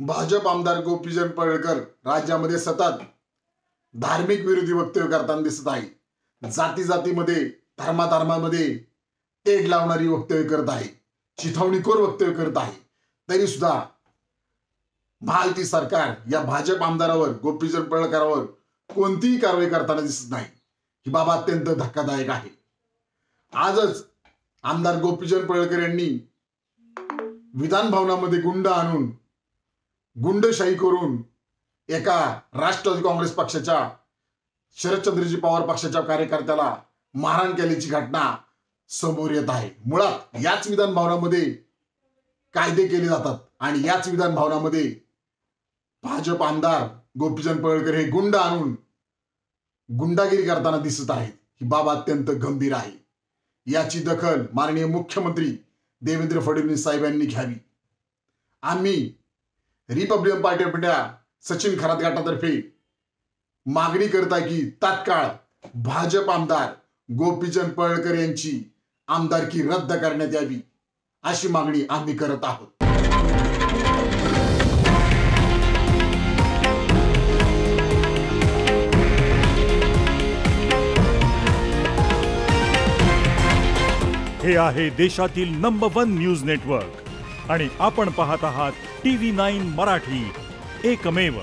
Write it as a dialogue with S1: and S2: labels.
S1: भाजप आमदार गोपीचंद पडळकर राज्यामध्ये सतत धार्मिक विरोधी वक्तव्य करताना दिसत आहे। जाती जातीमध्ये धर्माधर्मामध्ये तेढ लावणारी वक्तव्य करत आहे, चिथावणीखोर वक्तव्य करत आहे। तरी सुद्धा महायुती सरकार या भाजप आमदारावर गोपीचंद पडळकरांवर कोणतीही कारवाई करताना दिसत नाही। ही बाब अत्यंत धक्कादायक आहे। आजच आमदार गोपीचंद पडळकर यांनी विधान भवनामध्ये गुंड आणून गुंडशाही करून एका राष्ट्रवादी काँग्रेस पक्षाच्या शरदचंद्रजी पवार पक्षाच्या कार्यकर्त्याला मारहाण केल्याची घटना समोर येत आहे। मुळात याच विधान भवनामध्ये कायदे केले जातात आणि याच विधान भवनामध्ये भाजप आमदार गोपीचंद पडळकर हे गुंड आणून गुंडागिरी करताना दिसत आहेत। ही बाब अत्यंत गंभीर आहे। याची दखल माननीय मुख्यमंत्री देवेंद्र फडणवीस साहेब यांनी घ्यावी। आम्ही Republican Party of India Sachin Kharat गटातर्फे मागणी करत आहे की तात्काळ भाजप आमदार गोपीचंद पडळकर यांची आमदारकी रद्द करण्यात यावी, अशी मागणी आम्ही करत आहोत।
S2: हे आहे देशातील नंबर 1 न्यूज नेटवर्क आणि आपण पाहत आहात TV9 मराठी, एकमेव।